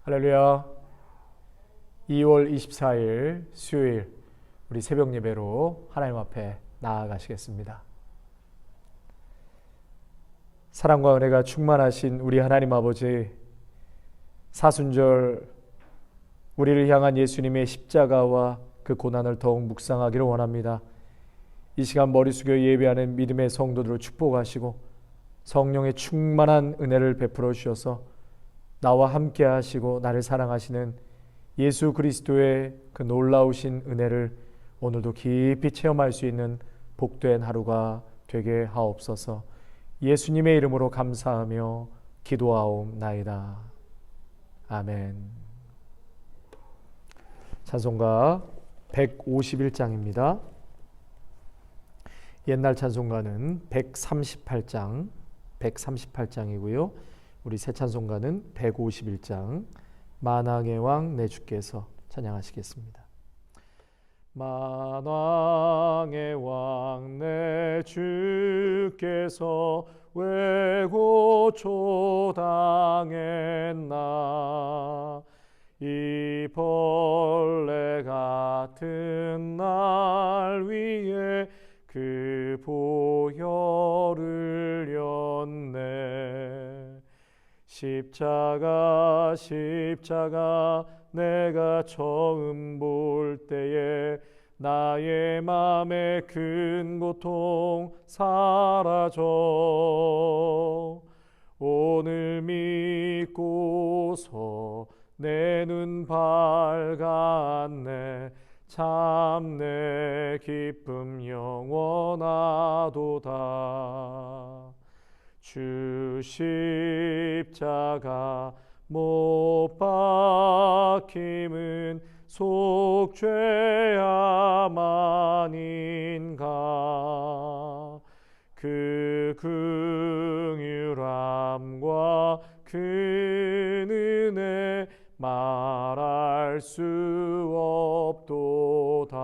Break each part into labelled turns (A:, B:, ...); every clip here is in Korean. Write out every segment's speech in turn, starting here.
A: 할렐루야. 2월 24일 수요일 우리 새벽 예배로 하나님 앞에 나아가시겠습니다. 사랑과 은혜가 충만하신 우리 하나님 아버지, 사순절 우리를 향한 예수님의 십자가와 그 고난을 더욱 묵상하기를 원합니다. 이 시간 머리 숙여 예배하는 믿음의 성도들을 축복하시고 성령의 충만한 은혜를 베풀어 주셔서 나와 함께 하시고 나를 사랑하시는 예수 그리스도의 그 놀라우신 은혜를 오늘도 깊이 체험할 수 있는 복된 하루가 되게 하옵소서. 예수님의 이름으로 감사하며 기도하옵나이다. 아멘. 찬송가 151장입니다. 옛날 찬송가는 138장이고요. 우리 새 찬송가는 151장 만왕의 왕 내 주께서 찬양하시겠습니다. 만왕의 왕 내 주께서 왜 고초당했나 이 벌레 같은 날 위에 그 보혈을 였네. 십자가 내가 처음 볼 때에 나의 맘에 큰 고통 사라져 오늘 믿고서 내 눈 밝았네. 참 내 기쁨 영원하도다. 주 십자가 못 박힘은 속죄야만인가. 그 긍휼함과 그 은혜 말할 수 없도다.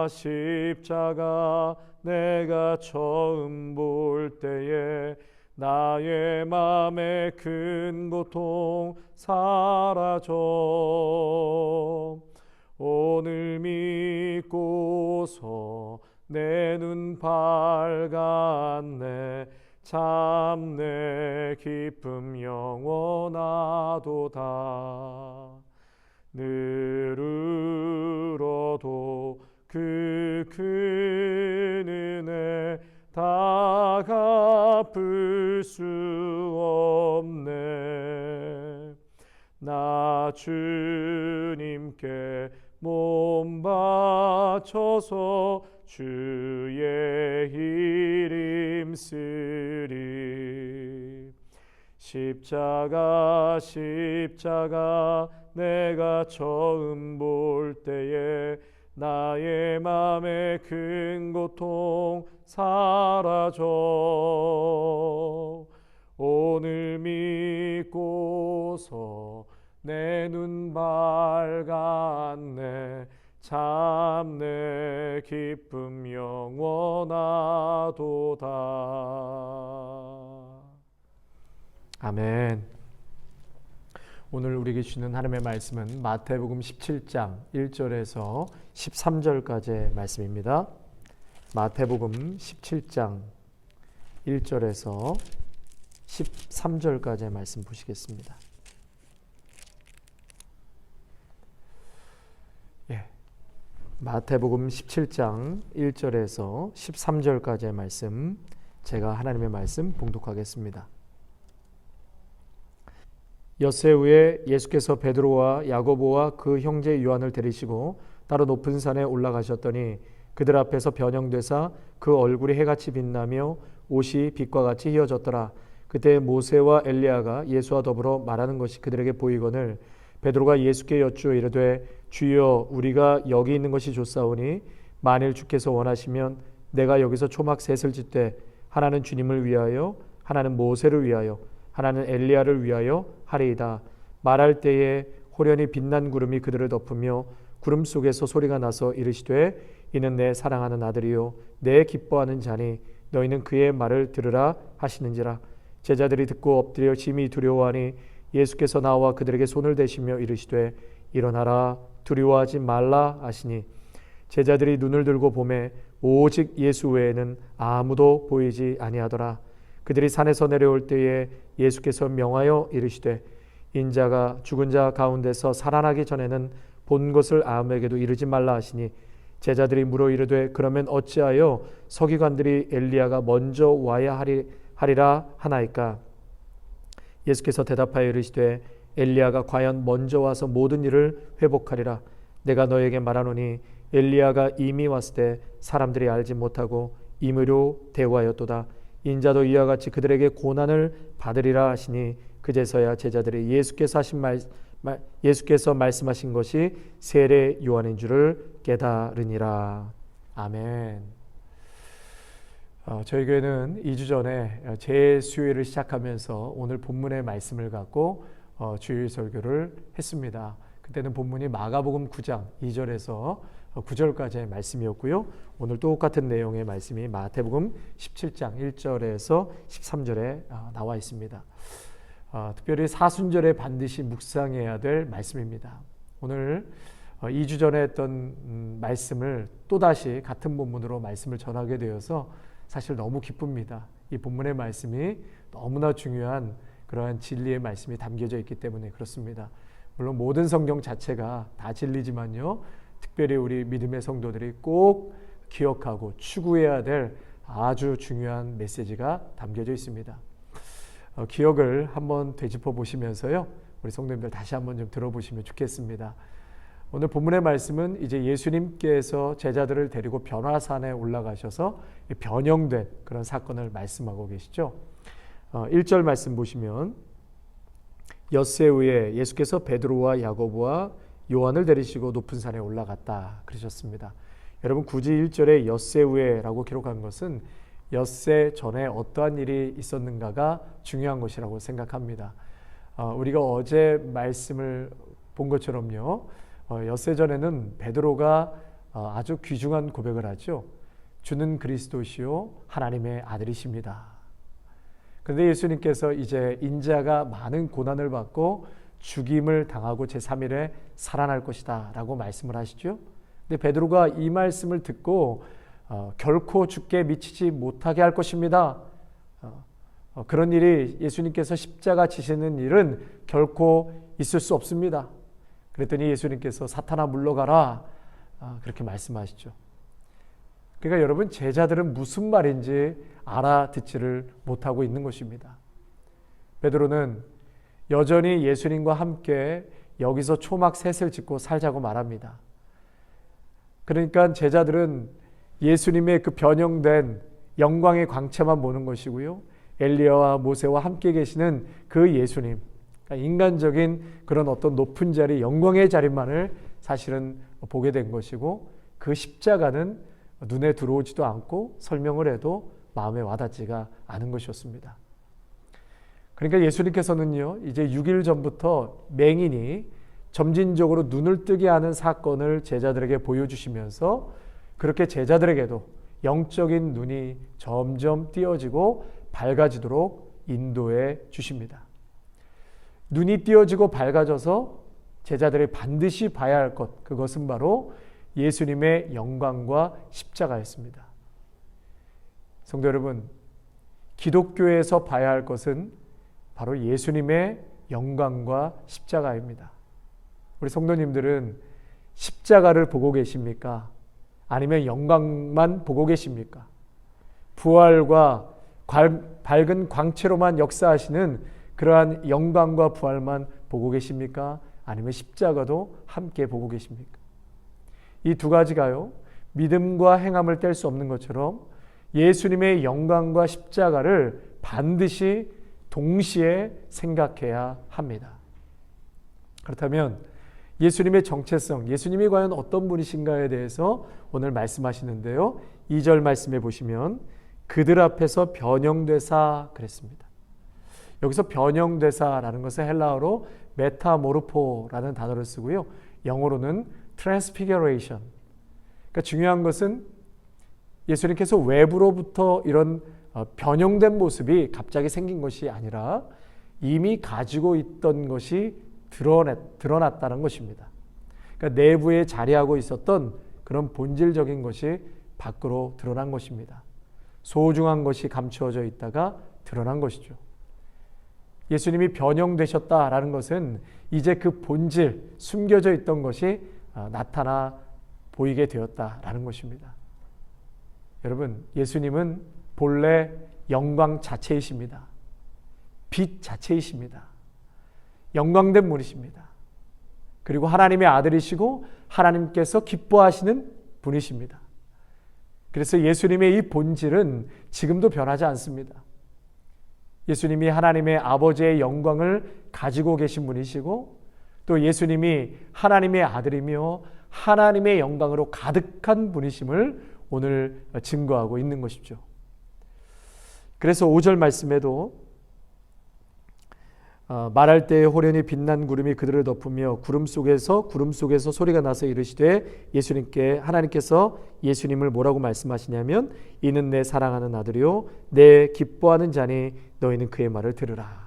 A: 십자가 내가 처음 볼 때에 나의 맘에 큰 고통 사라져 오늘 믿고서 내 눈 밝았네. 참 내 기쁨 영원하도다. 늘 울어도 그 큰 은혜 다 갚을 수 없네. 나 주님께 몸 바쳐서 주의 일 힘쓰리. 십자가 내가 처음 볼 때에 나의 맘에 큰 고통 사라져 오늘 믿고서 내 눈 밝았네. 참 내 기쁨 영원하도다. 아멘. 오늘 우리에게 주는 하나님의 말씀은 마태복음 17장 1절에서 13절까지의 말씀입니다. 마태복음 17장 1절에서 13절까지의 말씀 보시겠습니다. 마태복음 17장 1절에서 13절까지의 말씀, 제가 하나님의 말씀 봉독하겠습니다. 엿새 후에 예수께서 베드로와 야고보와 그 형제 요한을 데리시고 따로 높은 산에 올라가셨더니 그들 앞에서 변형되사 그 얼굴이 해같이 빛나며 옷이 빛과 같이 휘어졌더라. 그때 모세와 엘리야가 예수와 더불어 말하는 것이 그들에게 보이거늘 베드로가 예수께 여쭈어 이르되 주여 우리가 여기 있는 것이 좋사오니 만일 주께서 원하시면 내가 여기서 초막 셋을 짓되 하나는 주님을 위하여 하나는 모세를 위하여 하나는 엘리야를 위하여 하리이다. 말할 때에 호련히 빛난 구름이 그들을 덮으며 구름 속에서 소리가 나서 이르시되 이는 내 사랑하는 아들이요 내 기뻐하는 자니 너희는 그의 말을 들으라 하시는지라. 제자들이 듣고 엎드려 심히 두려워하니 예수께서 나와 그들에게 손을 대시며 이르시되 일어나라 두려워하지 말라 하시니 제자들이 눈을 들고 보매 오직 예수 외에는 아무도 보이지 아니하더라. 그들이 산에서 내려올 때에 예수께서 명하여 이르시되 인자가 죽은 자 가운데서 살아나기 전에는 본 것을 아무에게도 이르지 말라 하시니 제자들이 물어 이르되 그러면 어찌하여 서기관들이 엘리야가 먼저 와야 하리라 하나이까? 예수께서 대답하여 이르시되 엘리야가 과연 먼저 와서 모든 일을 회복하리라. 내가 너에게 말하노니 엘리야가 이미 왔을 때 사람들이 알지 못하고 임의로 대우하였도다. 인자도 이와 같이 그들에게 고난을 받으리라 하시니 그제서야 제자들이 예수께서 말씀하신 것이 세례 요한인 줄을 깨달으니라. 아멘. 저희 교회는 2주 전에 재수요일을 시작하면서 오늘 본문의 말씀을 갖고 주일 설교를 했습니다. 그때는 본문이 마가복음 9장 2절에서 9절까지의 말씀이었고요. 오늘 똑같은 내용의 말씀이 마태복음 17장 1절에서 13절에 나와 있습니다. 특별히 사순절에 반드시 묵상해야 될 말씀입니다. 오늘 2주 전에 했던 말씀을 또다시 같은 본문으로 말씀을 전하게 되어서 사실 너무 기쁩니다. 이 본문의 말씀이 너무나 중요한 그러한 진리의 말씀이 담겨져 있기 때문에 그렇습니다. 물론 모든 성경 자체가 다 진리지만요, 특별히 우리 믿음의 성도들이 꼭 기억하고 추구해야 될 아주 중요한 메시지가 담겨져 있습니다. 기억을 한번 되짚어 보시면서요, 우리 성도님들 다시 한번 좀 들어보시면 좋겠습니다. 오늘 본문의 말씀은 이제 예수님께서 제자들을 데리고 변화산에 올라가셔서 변형된 그런 사건을 말씀하고 계시죠. 1절 말씀 보시면 엿새 후에 예수께서 베드로와 야고보와 요한을 데리시고 높은 산에 올라갔다 그러셨습니다. 여러분, 굳이 1절에 엿새 후에라고 기록한 것은 엿새 전에 어떠한 일이 있었는가가 중요한 것이라고 생각합니다. 우리가 어제 말씀을 본 것처럼요, 엿새 전에는 베드로가 아주 귀중한 고백을 하죠. 주는 그리스도시요 하나님의 아들이십니다. 그런데 예수님께서 이제 인자가 많은 고난을 받고 죽임을 당하고 제3일에 살아날 것이다 라고 말씀을 하시죠. 근데 베드로가 이 말씀을 듣고 결코 죽게 미치지 못하게 할 것입니다. 그런 일이, 예수님께서 십자가 지시는 일은 결코 있을 수 없습니다. 그랬더니 예수님께서 사탄아 물러가라, 그렇게 말씀하시죠. 그러니까 여러분, 제자들은 무슨 말인지 알아듣지를 못하고 있는 것입니다. 베드로는 여전히 예수님과 함께 여기서 초막 셋을 짓고 살자고 말합니다. 그러니까 제자들은 예수님의 그 변형된 영광의 광채만 보는 것이고요, 엘리야와 모세와 함께 계시는 그 예수님, 그러니까 인간적인 그런 어떤 높은 자리, 영광의 자리만을 사실은 보게 된 것이고, 그 십자가는 눈에 들어오지도 않고 설명을 해도 마음에 와닿지가 않은 것이었습니다. 그러니까 예수님께서는요, 이제 6일 전부터 맹인이 점진적으로 눈을 뜨게 하는 사건을 제자들에게 보여주시면서 그렇게 제자들에게도 영적인 눈이 점점 띄어지고 밝아지도록 인도해 주십니다. 눈이 띄어지고 밝아져서 제자들이 반드시 봐야 할 것, 그것은 바로 예수님의 영광과 십자가였습니다. 성도 여러분, 기독교에서 봐야 할 것은 바로 예수님의 영광과 십자가입니다. 우리 성도님들은 십자가를 보고 계십니까? 아니면 영광만 보고 계십니까? 부활과 밝은 광채로만 역사하시는 그러한 영광과 부활만 보고 계십니까? 아니면 십자가도 함께 보고 계십니까? 이 두 가지가요, 믿음과 행함을 뗄 수 없는 것처럼 예수님의 영광과 십자가를 반드시 동시에 생각해야 합니다. 그렇다면 예수님의 정체성, 예수님이 과연 어떤 분이신가에 대해서 오늘 말씀하시는데요, 2절 말씀해 보시면 그들 앞에서 변형되사 그랬습니다. 여기서 변형되사라는 것은 헬라어로 메타모르포라는 단어를 쓰고요, 영어로는 transfiguration. 그러니까 중요한 것은 예수님께서 외부로부터 이런 변형된 모습이 갑자기 생긴 것이 아니라 이미 가지고 있던 것이 드러났다는 것입니다. 그러니까 내부에 자리하고 있었던 그런 본질적인 것이 밖으로 드러난 것입니다. 소중한 것이 감추어져 있다가 드러난 것이죠. 예수님이 변형되셨다라는 것은 이제 그 본질, 숨겨져 있던 것이 나타나 보이게 되었다라는 것입니다. 여러분, 예수님은 본래 영광 자체이십니다. 빛 자체이십니다. 영광된 분이십니다. 그리고 하나님의 아들이시고 하나님께서 기뻐하시는 분이십니다. 그래서 예수님의 이 본질은 지금도 변하지 않습니다. 예수님이 하나님의 아버지의 영광을 가지고 계신 분이시고 또 예수님이 하나님의 아들이며 하나님의 영광으로 가득한 분이심을 오늘 증거하고 있는 것이죠. 그래서 5절 말씀에도 말할 때에 호련히 빛난 구름이 그들을 덮으며 구름 속에서 소리가 나서 이르시되 하나님께서 예수님을 뭐라고 말씀하시냐면 이는 내 사랑하는 아들이요 내 기뻐하는 자니 너희는 그의 말을 들으라.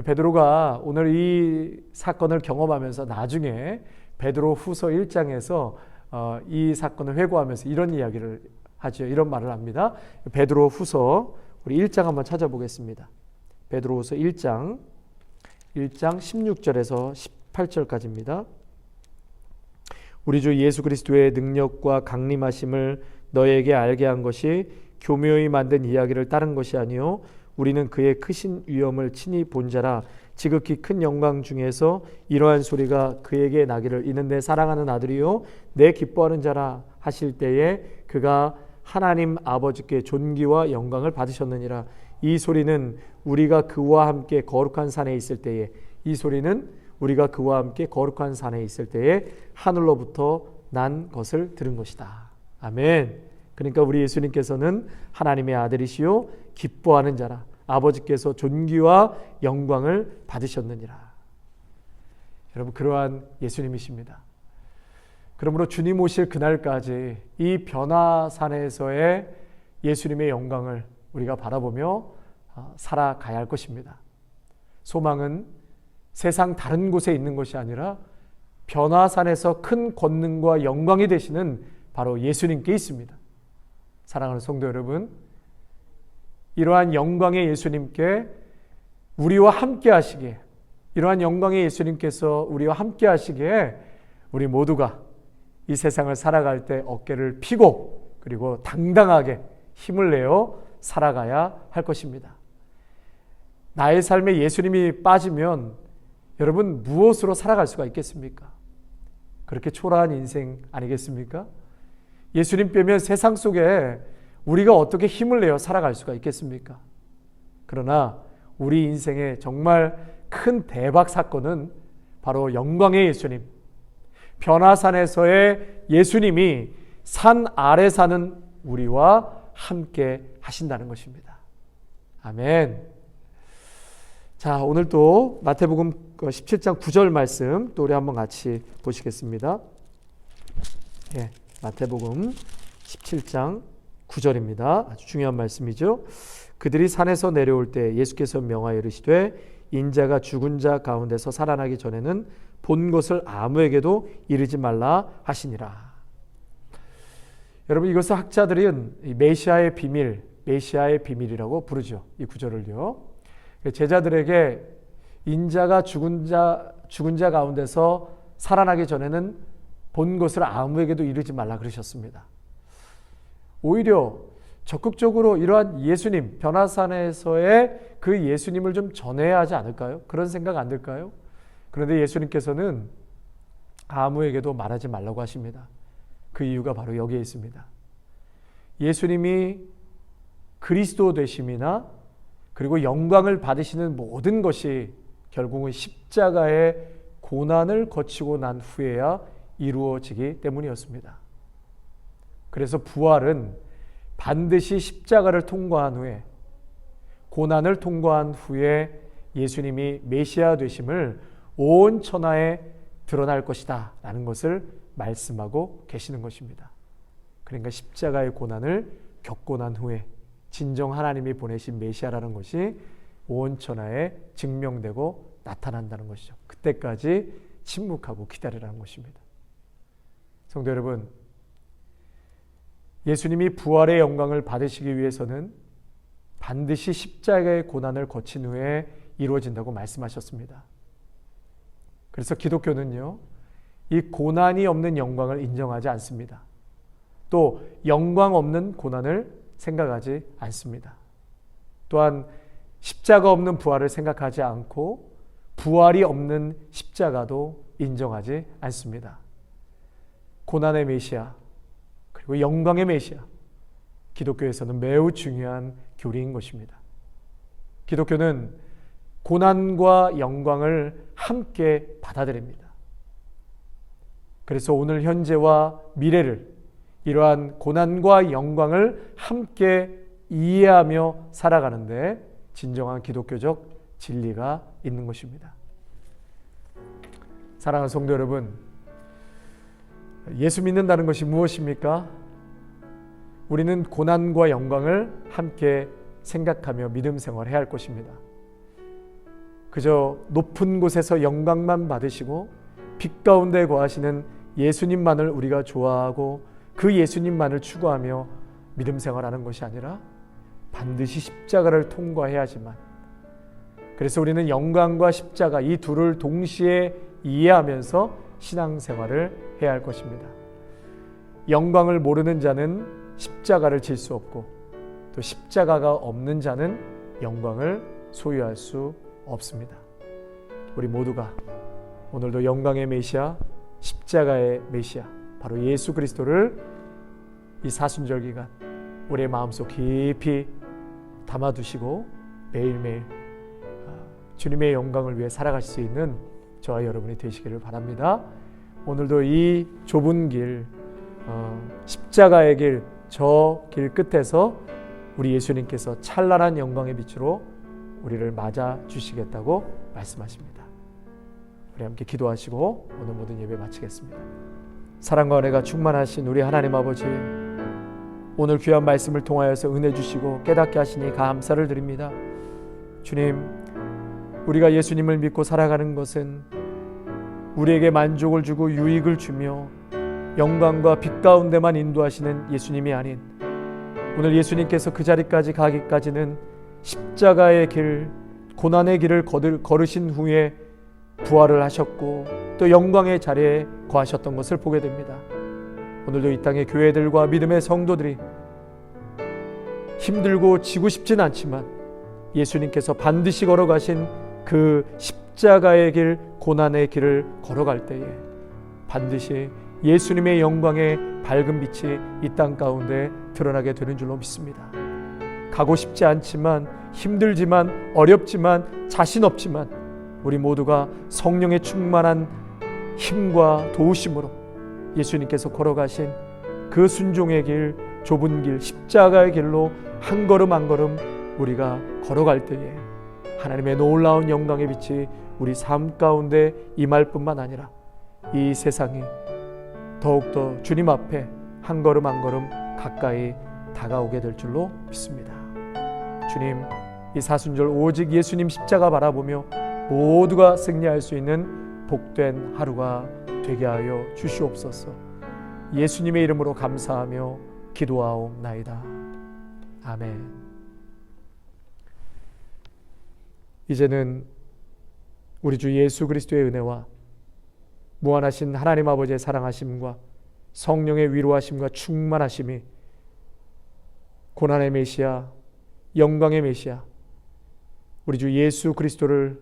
A: 베드로가 오늘 이 사건을 경험하면서 나중에 베드로 후서 1장에서 이 사건을 회고하면서 이런 이야기를 하죠. 이런 말을 합니다. 베드로 후서 우리 1장 한번 찾아보겠습니다. 베드로후서 1장 16절에서 18절까지입니다. 우리 주 예수 그리스도의 능력과 강림하심을 너에게 알게 한 것이 교묘히 만든 이야기를 따른 것이 아니요 우리는 그의 크신 위엄을 친히 본 자라. 지극히 큰 영광 중에서 이러한 소리가 그에게 나기를 이는 내 사랑하는 아들이요 내 기뻐하는 자라 하실 때에 그가 하나님 아버지께 존귀와 영광을 받으셨느니라. 이 소리는 우리가 그와 함께 거룩한 산에 있을 때에 하늘로부터 난 것을 들은 것이다. 아멘. 그러니까 우리 예수님께서는 하나님의 아들이시요 기뻐하는 자라. 아버지께서 존귀와 영광을 받으셨느니라. 여러분, 그러한 예수님이십니다. 그러므로 주님 오실 그날까지 이 변화산에서의 예수님의 영광을 우리가 바라보며 살아가야 할 것입니다. 소망은 세상 다른 곳에 있는 것이 아니라 변화산에서 큰 권능과 영광이 되시는 바로 예수님께 있습니다. 사랑하는 성도 여러분, 이러한 영광의 예수님께 우리와 함께 하시기에, 이러한 영광의 예수님께서 우리와 함께 하시기에 우리 모두가 이 세상을 살아갈 때 어깨를 펴고 그리고 당당하게 힘을 내어 살아가야 할 것입니다. 나의 삶에 예수님이 빠지면 여러분 무엇으로 살아갈 수가 있겠습니까? 그렇게 초라한 인생 아니겠습니까? 예수님 빼면 세상 속에 우리가 어떻게 힘을 내어 살아갈 수가 있겠습니까? 그러나 우리 인생의 정말 큰 대박 사건은 바로 영광의 예수님, 변화산에서의 예수님이 산 아래 사는 우리와 함께 하신다는 것입니다. 아멘. 자, 오늘 또 마태복음 17장 9절 말씀 또 우리 한번 같이 보시겠습니다. 예, 마태복음 17장 9절입니다. 아주 중요한 말씀이죠. 그들이 산에서 내려올 때 예수께서 명하여 이르시되 인자가 죽은 자 가운데서 살아나기 전에는 본 것을 아무에게도 이르지 말라 하시니라. 여러분, 이것을 학자들은 메시아의 비밀이라고 부르죠. 이 구절을요. 제자들에게 인자가 죽은 자 가운데서 살아나기 전에는 본 것을 아무에게도 이르지 말라 그러셨습니다. 오히려 적극적으로 이러한 예수님, 변화산에서의 그 예수님을 좀 전해야 하지 않을까요? 그런 생각 안 들까요? 그런데 예수님께서는 아무에게도 말하지 말라고 하십니다. 그 이유가 바로 여기에 있습니다. 예수님이 그리스도 되심이나 그리고 영광을 받으시는 모든 것이 결국은 십자가의 고난을 거치고 난 후에야 이루어지기 때문이었습니다. 그래서 부활은 반드시 십자가를 통과한 후에, 고난을 통과한 후에 예수님이 메시아 되심을 온 천하에 드러날 것이다 라는 것을 말씀하고 계시는 것입니다. 그러니까 십자가의 고난을 겪고 난 후에 진정 하나님이 보내신 메시아라는 것이 온 천하에 증명되고 나타난다는 것이죠. 그때까지 침묵하고 기다리라는 것입니다. 성도 여러분, 예수님이 부활의 영광을 받으시기 위해서는 반드시 십자가의 고난을 거친 후에 이루어진다고 말씀하셨습니다. 그래서 기독교는요, 이 고난이 없는 영광을 인정하지 않습니다. 또 영광 없는 고난을 생각하지 않습니다. 또한 십자가 없는 부활을 생각하지 않고 부활이 없는 십자가도 인정하지 않습니다. 고난의 메시아 그리고 영광의 메시아, 기독교에서는 매우 중요한 교리인 것입니다. 기독교는 고난과 영광을 함께 받아들입니다. 그래서 오늘 현재와 미래를 이러한 고난과 영광을 함께 이해하며 살아가는데 진정한 기독교적 진리가 있는 것입니다. 사랑하는 성도 여러분, 예수 믿는다는 것이 무엇입니까? 우리는 고난과 영광을 함께 생각하며 믿음 생활해야 할 것입니다. 그저 높은 곳에서 영광만 받으시고 빛 가운데 거하시는 예수님만을 우리가 좋아하고 그 예수님만을 추구하며 믿음 생활하는 것이 아니라 반드시 십자가를 통과해야지만, 그래서 우리는 영광과 십자가 이 둘을 동시에 이해하면서 신앙생활을 해야 할 것입니다. 영광을 모르는 자는 십자가를 질 수 없고 또 십자가가 없는 자는 영광을 소유할 수 없습니다. 우리 모두가 오늘도 영광의 메시아, 십자가의 메시아 바로 예수 그리스도를 이 사순절 기간 우리의 마음속 깊이 담아두시고 매일매일 주님의 영광을 위해 살아가실 수 있는 저와 여러분이 되시기를 바랍니다. 오늘도 이 좁은 길, 십자가의 길, 저 길 끝에서 우리 예수님께서 찬란한 영광의 빛으로 우리를 맞아 주시겠다고 말씀하십니다. 우리 함께 기도하시고 오늘 모든 예배 마치겠습니다. 사랑과 은혜가 충만하신 우리 하나님 아버지, 오늘 귀한 말씀을 통하여서 은혜 주시고 깨닫게 하시니 감사를 드립니다. 주님, 우리가 예수님을 믿고 살아가는 것은 우리에게 만족을 주고 유익을 주며 영광과 빛 가운데만 인도하시는 예수님이 아닌, 오늘 예수님께서 그 자리까지 가기까지는 십자가의 길, 고난의 길을 걸으신 후에 부활을 하셨고 또 영광의 자리에 거하셨던 것을 보게 됩니다. 오늘도 이 땅의 교회들과 믿음의 성도들이 힘들고 지고 싶진 않지만 예수님께서 반드시 걸어가신 그 십자가의 길, 고난의 길을 걸어갈 때에 반드시 예수님의 영광의 밝은 빛이 이 땅 가운데 드러나게 되는 줄로 믿습니다. 가고 싶지 않지만, 힘들지만, 어렵지만, 자신 없지만 우리 모두가 성령의 충만한 힘과 도우심으로 예수님께서 걸어가신 그 순종의 길, 좁은 길, 십자가의 길로 한 걸음 한 걸음 우리가 걸어갈 때에 하나님의 놀라운 영광의 빛이 우리 삶 가운데 임할 뿐만 아니라 이 세상이 더욱더 주님 앞에 한 걸음 한 걸음 가까이 다가오게 될 줄로 믿습니다. 주님, 이 사순절 오직 예수님 십자가 바라보며 모두가 승리할 수 있는 복된 하루가 되게 하여 주시옵소서. 예수님의 이름으로 감사하며 기도하옵나이다. 아멘. 이제는 우리 주 예수 그리스도의 은혜와 무한하신 하나님 아버지의 사랑하심과 성령의 위로하심과 충만하심이 고난의 메시아, 영광의 메시아 우리 주 예수 그리스도를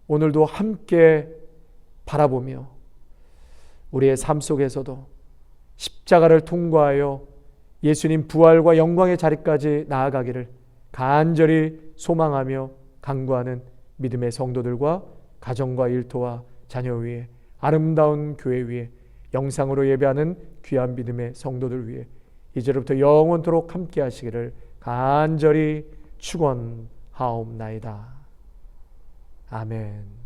A: 오늘도 함께 바라보며 우리의 삶 속에서도 십자가를 통과하여 예수님 부활과 영광의 자리까지 나아가기를 간절히 소망하며 간구하는 믿음의 성도들과 가정과 일터와 자녀 위에, 아름다운 교회 위에, 영상으로 예배하는 귀한 믿음의 성도들 위에 이제로부터 영원토록 함께 하시기를 간절히 축원하옵나이다. 아멘.